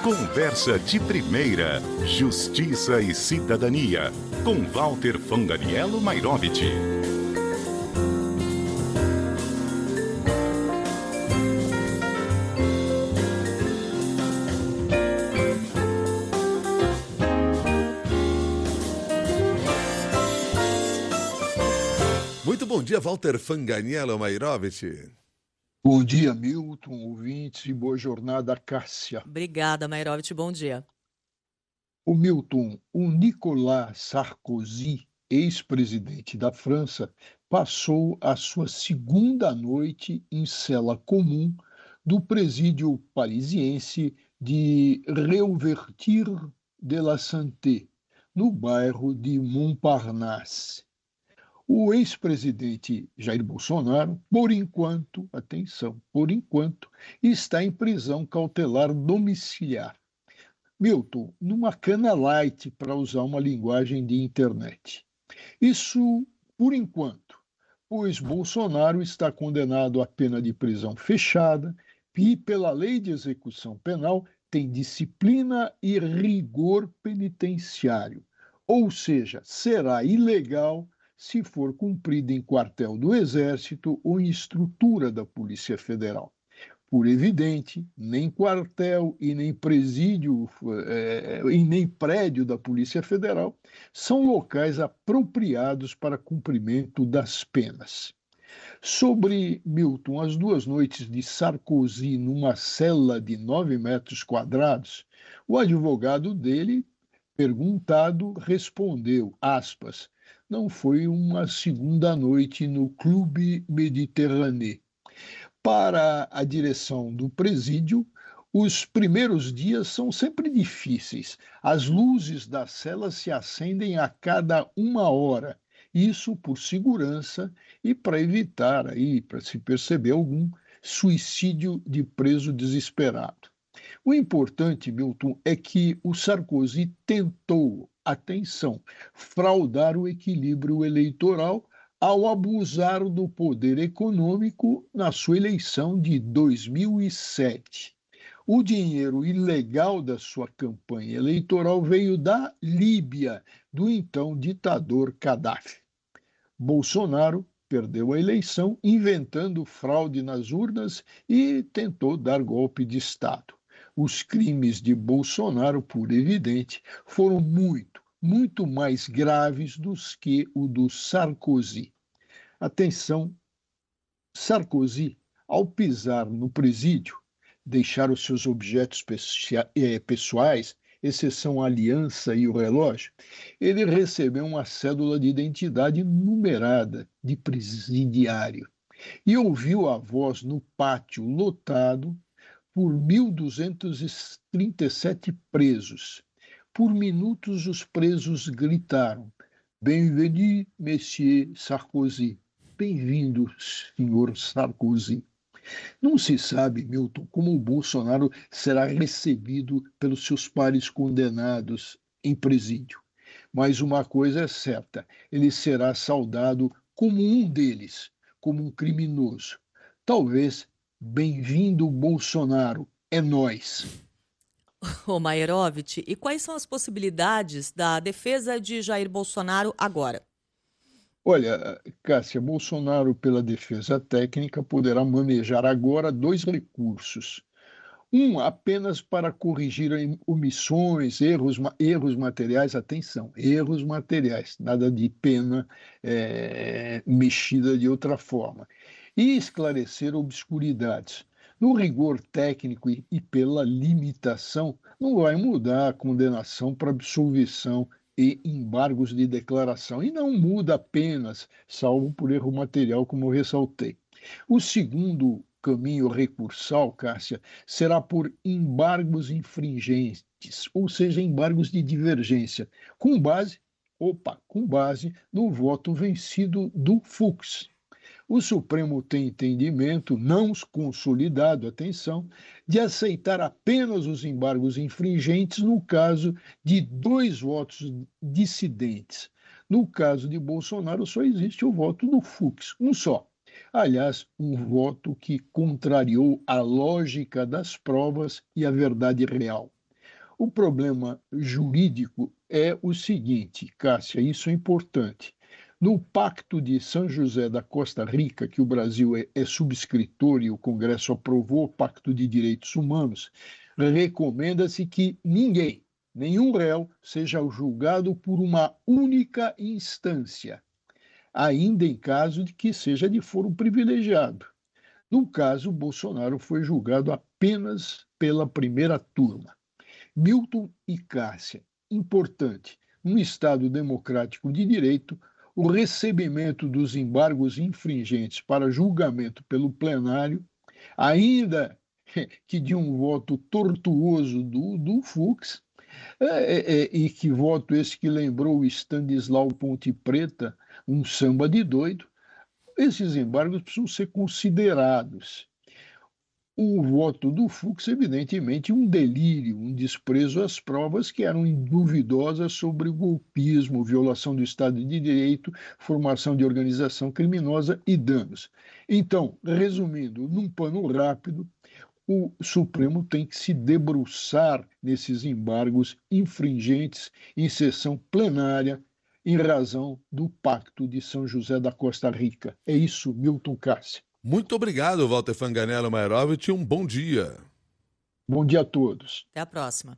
Conversa de primeira, Justiça e Cidadania, com Walter Fanganiello Mairovich. Muito bom dia, Walter Fanganiello Mairovich. Bom dia, Milton, ouvintes, e boa jornada, Cássia. Obrigada, Mairovich, bom dia. O Milton, o Nicolas Sarkozy, ex-presidente da França, passou a sua segunda noite em cela comum do presídio parisiense de Réouverture de la Santé, no bairro de Montparnasse. O ex-presidente Jair Bolsonaro, por enquanto, atenção, por enquanto, está em prisão cautelar domiciliar. Milton, numa cana light, para usar uma linguagem de internet. Isso por enquanto, pois Bolsonaro está condenado à pena de prisão fechada e, pela lei de execução penal, tem disciplina e rigor penitenciário. Ou seja, será ilegal se for cumprido em quartel do Exército ou em estrutura da Polícia Federal. Por evidente, nem quartel e nem presídio e nem prédio da Polícia Federal são locais apropriados para cumprimento das penas. Sobre Milton, as 2 noites de Sarkozy numa cela de 9 metros quadrados, o advogado dele, perguntado, respondeu, aspas, não foi uma segunda noite no Clube Mediterrâneo. Para a direção do presídio, os primeiros dias são sempre difíceis. As luzes da cela se acendem a cada 1 hora. Isso por segurança e para evitar aí, para se perceber algum suicídio de preso desesperado. O importante, Milton, é que o Sarkozy tentou, atenção, fraudar o equilíbrio eleitoral ao abusar do poder econômico na sua eleição de 2007. O dinheiro ilegal da sua campanha eleitoral veio da Líbia, do então ditador Gaddafi. Bolsonaro perdeu a eleição inventando fraude nas urnas e tentou dar golpe de Estado. Os crimes de Bolsonaro, por evidente, foram muito mais graves do que o do Sarkozy. Atenção, Sarkozy, ao pisar no presídio, deixar os seus objetos pessoais, exceção a aliança e o relógio, ele recebeu uma cédula de identidade numerada de presidiário e ouviu a voz no pátio lotado por 1.237 presos. Por minutos, os presos gritaram: Bienvenue, Monsieur Sarkozy. Bem-vindo, senhor Sarkozy. Não se sabe, Milton, como o Bolsonaro será recebido pelos seus pares condenados em presídio. Mas uma coisa é certa, ele será saudado como um deles, como um criminoso. Talvez, bem-vindo, Bolsonaro, é nós. Ô Mairovich, e quais são as possibilidades da defesa de Jair Bolsonaro agora? Olha, Cássia, Bolsonaro, pela defesa técnica, poderá manejar agora 2 recursos. Um apenas para corrigir omissões, erros materiais, atenção, erros materiais, nada de pena mexida de outra forma. E esclarecer obscuridades. No rigor técnico e pela limitação, não vai mudar a condenação para absolvição e embargos de declaração, e não muda apenas, salvo por erro material, como eu ressaltei. O segundo caminho recursal, Cássia, será por embargos infringentes, ou seja, embargos de divergência, com base no voto vencido do Fux. O Supremo tem entendimento, não consolidado, atenção, de aceitar apenas os embargos infringentes no caso de 2 votos dissidentes. No caso de Bolsonaro, só existe o voto do Fux, um só. Aliás, um voto que contrariou a lógica das provas e a verdade real. O problema jurídico é o seguinte, Cássia, isso é importante. No Pacto de São José da Costa Rica, que o Brasil é subscritor e o Congresso aprovou o Pacto de Direitos Humanos, recomenda-se que ninguém, nenhum réu, seja julgado por uma única instância, ainda em caso de que seja de foro privilegiado. No caso, Bolsonaro foi julgado apenas pela primeira turma. Milton e Cássia, importante, num Estado democrático de direito, o recebimento dos embargos infringentes para julgamento pelo plenário, ainda que de um voto tortuoso do Fux, e que voto esse que lembrou o Stanislau Ponte Preta, um samba de doido, esses embargos precisam ser considerados. O voto do Fux, evidentemente, um delírio, um desprezo às provas que eram duvidosas sobre o golpismo, violação do Estado de Direito, formação de organização criminosa e danos. Então, resumindo, num pano rápido, o Supremo tem que se debruçar nesses embargos infringentes em sessão plenária em razão do Pacto de São José da Costa Rica. É isso, Milton Cássia. Muito obrigado, Walter Fanganello Mairovich, um bom dia. Bom dia a todos. Até a próxima.